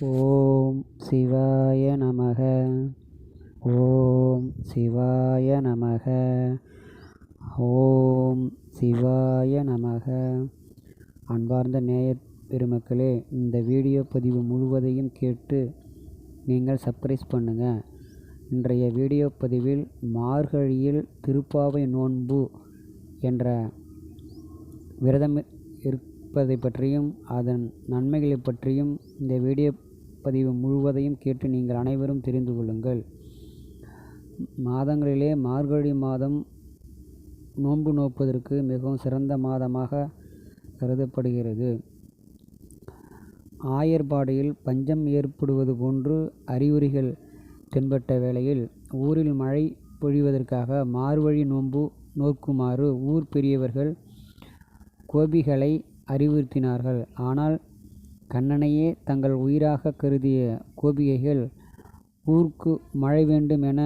ஓம் சிவாய நமக. ஓம் சிவாய நமக. ஓம் சிவாய நமக. அன்பார்ந்த நேயர் பெருமக்களே, இந்த வீடியோ பதிவு முழுவதையும் கேட்டு நீங்கள் சப்ஸ்கிரைப் பண்ணுங்கள். இன்றைய வீடியோ பதிவில் மார்கழியில் திருப்பாவை நோன்பு என்ற விரதம் இருப்பதை பற்றியும் அதன் நன்மைகளை பற்றியும் இந்த வீடியோ பதிவு முழுவதையும் கேட்டு நீங்கள் அனைவரும் தெரிந்து கொள்ளுங்கள். மாதங்களிலே மார்கழி மாதம் நோன்பு நோப்பதற்கு மிகவும் சிறந்த மாதமாக கருதப்படுகிறது. ஆயர்பாடியில் பஞ்சம் ஏற்படுவது போன்று அறிகுறிகள் தென்பட்ட வேளையில் ஊரில் மழை பொழிவதற்காக மார்கழி நோன்பு நோக்குமாறு ஊர் பெரியவர்கள் கோபிகளை அறிவுறுத்தினார்கள். ஆனால் கண்ணனையே தங்கள் உயிராக கருதிய கோபிகைகள் ஊருக்கு மழை வேண்டும் என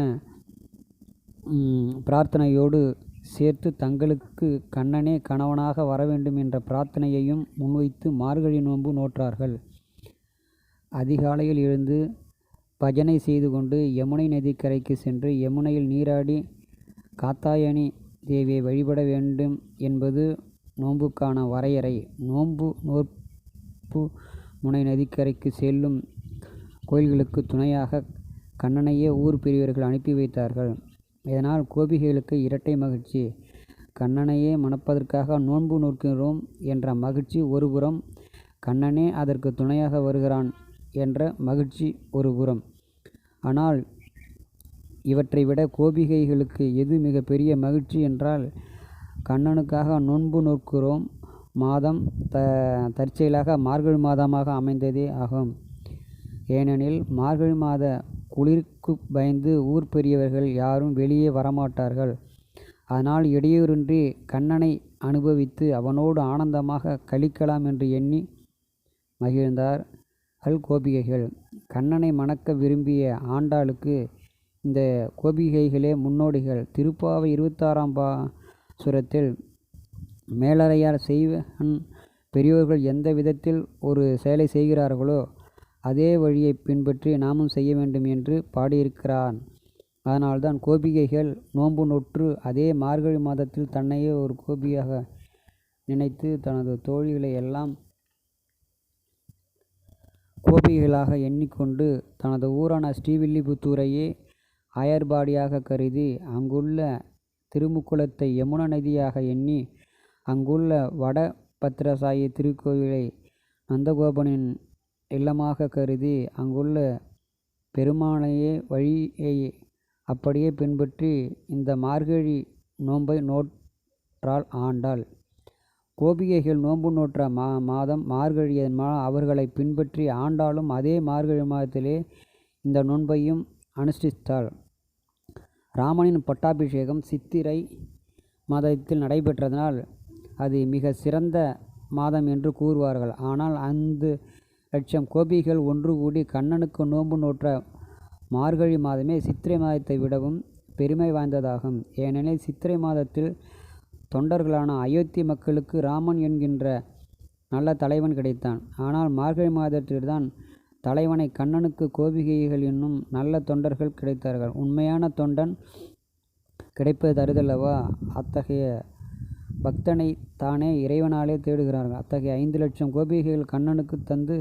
பிரார்த்தனையோடு சேர்த்து தங்களுக்கு கண்ணனே கணவனாக வர வேண்டும் என்ற பிரார்த்தனையையும் முன்வைத்து மார்கழி நோன்பு நோற்றார்கள். அதிகாலையில் எழுந்து பஜனை செய்து கொண்டு யமுனை நதிக்கரைக்கு சென்று யமுனையில் நீராடி காத்தாயனி தேவியை வழிபட வேண்டும் என்பது நோன்புக்கான வரையறை. நோன்பு முனை நதிக்கரைக்கு செல்லும் கோயில்களுக்கு துணையாக கண்ணனையே ஊர் பெரியவர்கள் அனுப்பி வைத்தார்கள். இதனால் கோபிகைகளுக்கு இரட்டை மகிழ்ச்சி. கண்ணனையே மணப்பதற்காக நோன்பு நோக்கிறோம் என்ற மகிழ்ச்சி ஒருபுறம், கண்ணனே அதற்கு துணையாக வருகிறான் என்ற மகிழ்ச்சி ஒருபுறம். ஆனால் இவற்றை விட கோபிகைகளுக்கு எது மிக பெரிய மகிழ்ச்சி என்றால், கண்ணனுக்காக நோன்பு நோக்கிறோம் மாதம் தற்செயலாக மார்கழி மாதமாக அமைந்ததே ஆகும். ஏனெனில் மார்கழி மாத குளிருக்கு பயந்து ஊர் பெரியவர்கள் யாரும் வெளியே வரமாட்டார்கள். அதனால் இடையூறின்றி கண்ணனை அனுபவித்து அவனோடு ஆனந்தமாக கழிக்கலாம் என்று எண்ணி மகிழ்ந்தார்கள் கோபிகைகள். கண்ணனை மணக்க விரும்பிய ஆண்டாளுக்கு இந்த கோபிகைகளே முன்னோடிகள். திருப்பாவை 26ஆம் பாசுரத்தில் மேலறையார் செய்வன் பெரியோர்கள் எந்த விதத்தில் ஒரு செயலை செய்கிறார்களோ அதே வழியை பின்பற்றி நாமும் செய்ய வேண்டும் என்று பாடியிருக்கிறான். அதனால்தான் கோபிகைகள் நோன்பு நோற்று அதே மார்கழி மாதத்தில் தன்னையே ஒரு கோபியாக நினைத்து தனது தோழிகளை எல்லாம் கோபிகைகளாக எண்ணிக்கொண்டு தனது ஊரான ஸ்ரீவில்லிபுத்தூரையே ஆயர்பாடியாக கருதி அங்குள்ள திருமுக்குளத்தை யமுனா நதியாக எண்ணி அங்குள்ள வட பத்திரசாயி திருக்கோவிலை நந்தகோபனின் இல்லமாக கருதி அங்குள்ள பெருமாளையே வழியை அப்படியே பின்பற்றி இந்த மார்கழி நோன்பை நோற்றாள் ஆண்டாள். கோபிகைகள் நோன்பு நோற்ற மாதம் மார்கழி. அவர்களை பின்பற்றி ஆண்டாளும் அதே மார்கழி மாதத்திலே இந்த நோன்பையும் அனுஷ்டித்தாள். ராமனின் பட்டாபிஷேகம் சித்திரை மாதத்தில் நடைபெற்றதனால் அது மிக சிறந்த மாதம் என்று கூறுவார்கள். ஆனால் 5,00,000 கோபிகள் ஒன்று கூடி கண்ணனுக்கு நோன்பு நோற்ற மார்கழி மாதமே சித்திரை மாதத்தை விடவும் பெருமை வாய்ந்ததாகும். ஏனெனில் சித்திரை மாதத்தில் தொண்டர்களான அயோத்தி மக்களுக்கு ராமன் என்கின்ற நல்ல தலைவன் கிடைத்தான். ஆனால் மார்கழி மாதத்தில்தான் தலைவனை கண்ணனுக்கு கோபிகைகள் என்னும் நல்ல தொண்டர்கள் கிடைத்தார்கள். உண்மையான தொண்டன் கிடைப்பது அரிதல்லவா? அத்தகைய பக்தனை தானே இறைவனாலே தேடுகிறார்கள். அத்தகைய 5,00,000 கோபிகைகள் கண்ணனுக்கு தந்து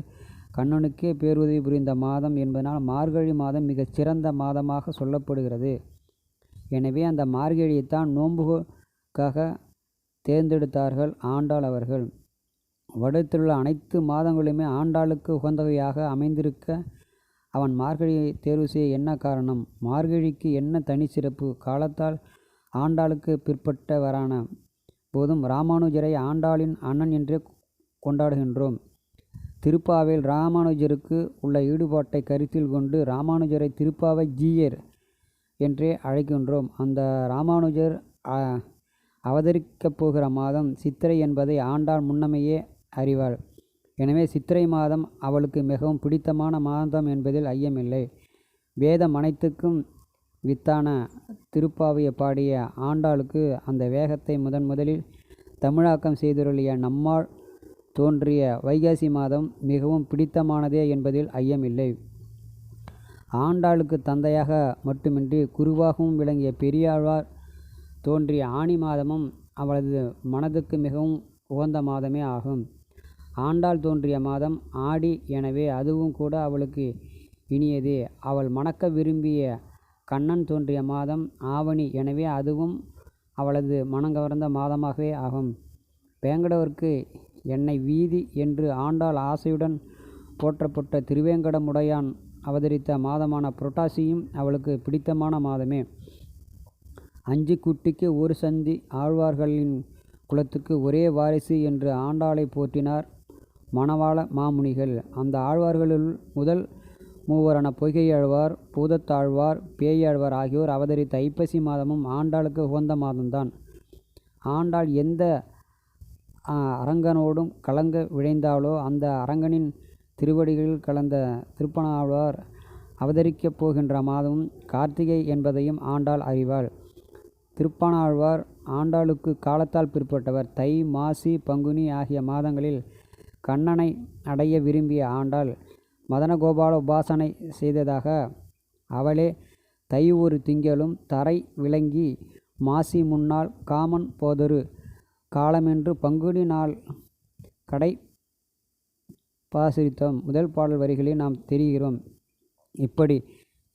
கண்ணனுக்கே பேருதவி புரிந்த மாதம் என்பதனால் மார்கழி மாதம் மிகச் சிறந்த மாதமாக சொல்லப்படுகிறது. எனவே அந்த மார்கழியைத்தான் நோன்புக்காக தேர்ந்தெடுத்தார்கள் ஆண்டாள் அவர்கள். வருடத்திலுள்ள அனைத்து மாதங்களுமே ஆண்டாளுக்கு உகந்தவையாக அமைந்திருக்க அவன் மார்கழியை தேர்வு செய்ய என்ன காரணம்? மார்கழிக்கு என்ன தனி சிறப்பு? காலத்தால் ஆண்டாளுக்கு பிற்பட்டவரான போதும் ராமானுஜரை ஆண்டாளின் அண்ணன் என்றே கொண்டாடுகின்றோம். திருப்பாவையில் ராமானுஜருக்கு உள்ள ஈடுபாட்டை கருத்தில் கொண்டு ராமானுஜரை திருப்பாவை ஜீயர் என்றே அழைக்கின்றோம். அந்த ராமானுஜர் அவதரிக்கப் போகிற மாதம் சித்திரை என்பதை ஆண்டாள் முன்னமையே அறிவாள். எனவே சித்திரை மாதம் அவளுக்கு மிகவும் பிடித்தமான மாதம் என்பதில் ஐயமில்லை. வேதம் அனைத்துக்கும் வித்தான திருப்பாவையை பாடிய ஆண்டாளுக்கு அந்த வேகத்தை முதலில் தமிழாக்கம் செய்துருளிய நம்மாள் தோன்றிய வைகாசி மாதம் மிகவும் பிடித்தமானதே என்பதில் ஐயமில்லை. ஆண்டாளுக்கு தந்தையாக மட்டுமின்றி குருவாகவும் விளங்கிய பெரியாழ்வார் தோன்றிய ஆனி மாதமும் அவளது மனதுக்கு மிகவும் உகந்த மாதமே ஆகும். ஆண்டாள் தோன்றிய மாதம் ஆடி, எனவே அதுவும் கூட அவளுக்கு இனியதே. அவள் மணக்க விரும்பிய கண்ணன் தோன்றிய மாதம் ஆவணி, எனவே அதுவும் அவளது மனங்கவர்ந்த மாதமாகவே ஆகும். வேங்கடவர்க்கு என்னை வீதி என்று ஆண்டாள் ஆசையுடன் போற்றப்பட்ட திருவேங்கடமுடையான் அவதரித்த மாதமான புரட்டாசியும் அவளுக்கு பிடித்தமான மாதமே. 5 குட்டிக்கு ஒரு சந்தி, ஆழ்வார்களின் குலத்துக்கு ஒரே வாரிசு என்று ஆண்டாளை போற்றினார் மணவாள மாமுனிகள். அந்த ஆழ்வார்களுள் முதல் மூவரான பொய்கையாழ்வார், பூதத்தாழ்வார், பேயாழ்வார் ஆகியோர் அவதரித்த ஐப்பசி மாதமும் ஆண்டாளுக்கு உகந்த மாதம்தான். ஆண்டாள் எந்த அரங்கனோடும் கலங்க விழைந்தாலோ அந்த அரங்கனின் திருவடிகளில் கலந்த திருப்பனாழ்வார் அவதரிக்கப் போகின்ற மாதமும் கார்த்திகை என்பதையும் ஆண்டாள் அறிவாள். திருப்பனாழ்வார் ஆண்டாளுக்கு காலத்தால் பிற்பட்டவர். தை, மாசி, பங்குனி ஆகிய மாதங்களில் கண்ணனை அடைய விரும்பிய ஆண்டாள் மதனகோபால உபாசனை செய்ததாக அவளே தை ஒரு திங்களும் தரை விளங்கி மாசி முன்னாள் காமன் போதொரு காலமென்று பங்குனி நாள் கடை பாசிரித்தோம் முதல் பாடல் வரிகளில் நாம் தெரிகிறோம். இப்படி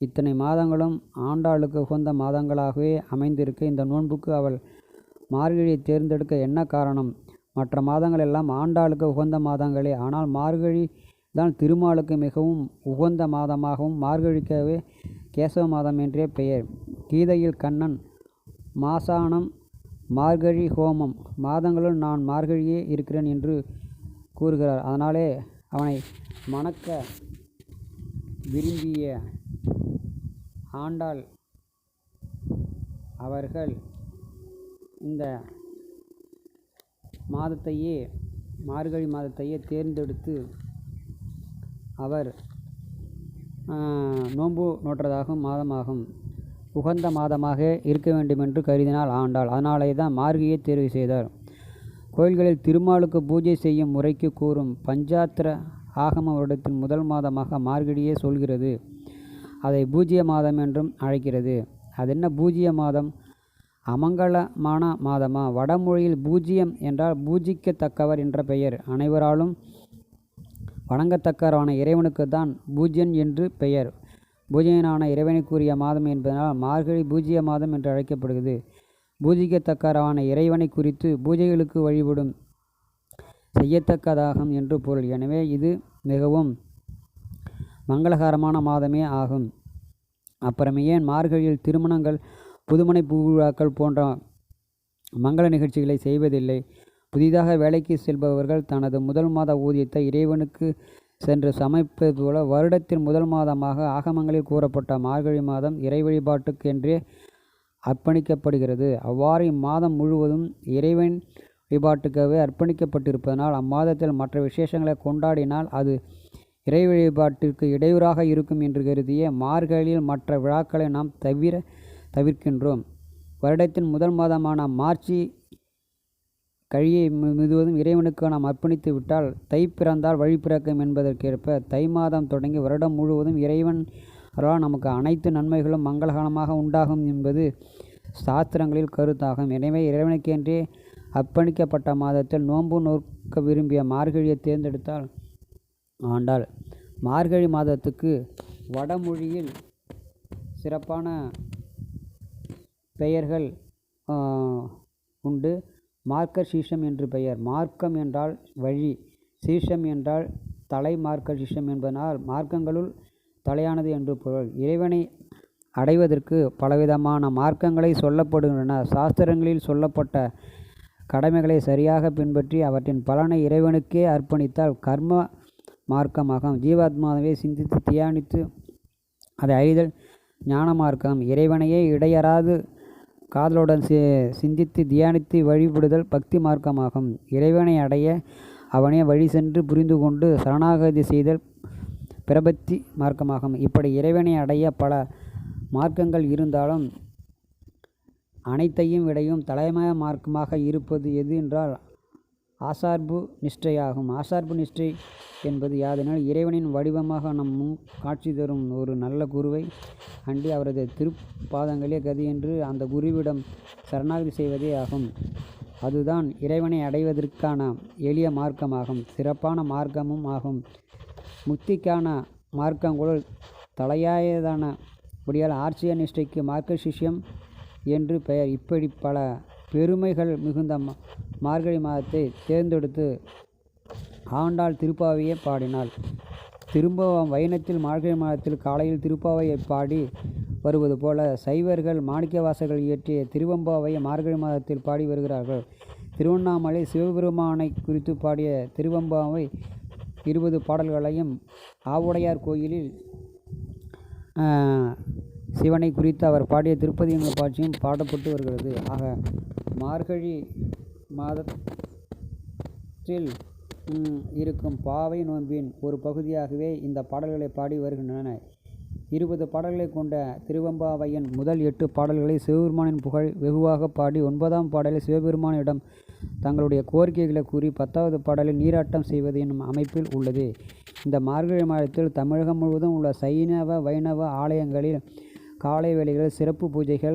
இத்தனை மாதங்களும் ஆண்டாளுக்கு உகந்த மாதங்களாகவே அமைந்திருக்க இந்த நோன்புக்கு அவள் மார்கழியை தேர்ந்தெடுக்க என்ன காரணம்? மற்ற மாதங்கள் எல்லாம் ஆண்டாளுக்கு உகந்த மாதங்களே. ஆனால் மார்கழி தான் திருமாலுக்கு மிகவும் உகந்த மாதமாகவும் மார்கழிக்கவே கேசவ மாதம் என்றே பெயர். கீதையில் கண்ணன் மாசானம் மார்கழி ஹோமம் மாதங்களுள் நான் மார்கழியே இருக்கிறேன் என்று கூறுகிறார். அதனாலே அவனை மணக்க விரும்பிய ஆண்டாள் அவர்கள் இந்த மாதத்தையே மார்கழி மாதத்தையே தேர்ந்தெடுத்து அவர் நோன்பு நோற்றதாகும் மாதமாகும். உகந்த மாதமாக இருக்க வேண்டுமென்று கருதினாள் ஆண்டாள். அதனாலே தான் மார்கழியை தேர்வு செய்தார். கோயில்களில் திருமாலுக்கு பூஜை செய்யும் முறைக்கு கூறும் பஞ்சாத்திர ஆகம வருடத்தின் முதல் மாதமாக மார்கழியே சொல்கிறது. அதை பூஜ்ய மாதம் என்றும் அழைக்கிறது. அதென்ன பூஜ்ய மாதம்? அமங்கலமான மாதமா? வடமொழியில் பூஜ்யம் என்றால் பூஜிக்கத்தக்கவர் என்ற பெயர். அனைவராலும் வணங்கத்தக்கவரான இறைவனுக்கு தான் பூஜ்யன் என்று பெயர். பூஜ்யனான இறைவனுக்குரிய மாதம் என்பதனால் மார்கழி பூஜ்ய மாதம் என்று அழைக்கப்படுகிறது. பூஜிக்கத்தக்கவரான இறைவனை குறித்து பூஜைகளுக்கு வழிபடும் செய்யத்தக்கதாகும் என்று பொருள். எனவே இது மிகவும் மங்களகரமான மாதமே ஆகும். அப்புறமே ஏன் மார்கழியில் திருமணங்கள், புதுமனை பூவிழாக்கள் போன்ற மங்கள நிகழ்ச்சிகளை செய்வதில்லை? புதிதாக வேலைக்கு செல்பவர்கள் தனது முதல் மாத ஊதியத்தை இறைவனுக்கு சென்று சமைப்பது போல வருடத்தின் முதல் மாதமாக ஆகமங்களில் கூறப்பட்ட மார்கழி மாதம் இறை வழிபாட்டுக்கென்றே அர்ப்பணிக்கப்படுகிறது. அவ்வாறு இம்மாதம் முழுவதும் இறைவன் வழிபாட்டுக்காகவே அர்ப்பணிக்கப்பட்டிருப்பதனால் அம்மாதத்தில் மற்ற விசேஷங்களை கொண்டாடினால் அது இறை வழிபாட்டிற்கு இடையூறாக இருக்கும் என்று கருதிய மார்கழியில் மற்ற விழாக்களை நாம் தவிர்க்கின்றோம். வருடத்தின் முதல் மாதமான மார்ச்சி கழியை முழுவதும் இறைவனுக்கு நாம் அர்ப்பணித்து விட்டால் தை பிறந்தால் வழி பிறக்கும் என்பதற்கேற்ப தை மாதம் தொடங்கி வருடம் முழுவதும் இறைவன் அருளால் நமக்கு அனைத்து நன்மைகளும் மங்களகரமாக உண்டாகும் என்பது சாஸ்திரங்களில் கருத்தாகும். எனவே இறைவனுக்கென்றே அர்ப்பணிக்கப்பட்ட மாதத்தில் நோன்பு நோக்க விரும்பிய மார்கழியை தேர்ந்தெடுத்தால் ஆண்டாள். மார்கழி மாதத்துக்கு வடமொழியில் சிறப்பான பெயர்கள் உண்டு. மார்க்க சீஷம் என்று பெயர். மார்க்கம் என்றால் வழி, சீஷம் என்றால் தலை. மார்க்க சீஷம் என்பதனால் மார்க்கங்களுள் தலையானது என்று பொருள். இறைவனை அடைவதற்கு பலவிதமான மார்க்கங்களை சொல்லப்படுகின்றன. சாஸ்திரங்களில் சொல்லப்பட்ட கடமைகளை சரியாக பின்பற்றி அவற்றின் பலனை இறைவனுக்கே அர்ப்பணித்தால் கர்ம மார்க்கமாகும். ஜீவாத்மாவை சிந்தித்து தியானித்து அதை அறிதல் ஞான மார்க்கம். இறைவனையே இடையறாது காதலுடன் சிந்தித்து தியானித்து வழிபடுதல் பக்தி மார்க்கமாகும். இறைவனை அடைய அவனே வழி சென்று புரிந்து கொண்டு சரணாகதி செய்தல் பிரபத்தி மார்க்கமாகும். இப்படி இறைவனை அடைய பல மார்க்கங்கள் இருந்தாலும் அனைத்தையும் விடையும் தலைமைய மார்க்கமாக இருப்பது எது என்றால் ஆசார்பு நிஷ்டையாகும். ஆசார்பு நிஷ்டை என்பது யாதெனில், இறைவனின் வடிவமாக நம் முன் காட்சி தரும் ஒரு நல்ல குருவை அண்டி அவரது திருப்பாதங்களே கதி என்று அந்த குருவிடம் சரணாகதி செய்வதே ஆகும். அதுதான் இறைவனை அடைவதற்கான எளிய மார்க்கமாகும், சிறப்பான மார்க்கமும் ஆகும். முக்திக்கான மார்க்கங்களுள் தலையாயதான படியால் ஆர்ச்சிய நிஷ்டைக்கு மார்க்க சிஷ்யம் என்று பெயர். இப்படி பல பெருமைகள் மிகுந்த மார்கழி மாதத்தை தேர்ந்தெடுத்து ஆண்டாள் திருப்பாவையை பாடினாள். திரும்பவும் வைணத்தில் மார்கழி மாதத்தில் காலையில் திருப்பாவையை பாடி வருவது போல சைவர்கள் மாணிக்கவாசகர்கள் இயற்றிய திருவெம்பாவையை மார்கழி மாதத்தில் பாடி வருகிறார்கள். திருவண்ணாமலை சிவபெருமானை குறித்து பாடிய திருவெம்பாவை 20 பாடல்களையும், ஆவுடையார் கோயிலில் சிவனை குறித்து அவர் பாடிய திருப்பதிகங்கள் பாட்சியும் பாடப்பட்டு வருகிறது. ஆக மார்கழி மாதத்தில் இருக்கும் பாவை நோன்பின் ஒரு பகுதியாகவே இந்த பாடல்களை பாடி வருகின்றன. 20 பாடல்களை கொண்ட திருவெம்பாவையின் முதல் 8 பாடல்களை சிவபெருமானின் புகழ் வெகுவாக பாடி 9ஆம் பாடலில் சிவபெருமானிடம் தங்களுடைய கோரிக்கைகளை கூறி 10வது பாடலில் நீராட்டம் செய்வது என்னும் அமைப்பில் உள்ளது. இந்த மார்கழி மாதத்தில் தமிழகம் முழுவதும் உள்ள சைனவ வைணவ ஆலயங்களில் காலை வேளைகளில் சிறப்பு பூஜைகள்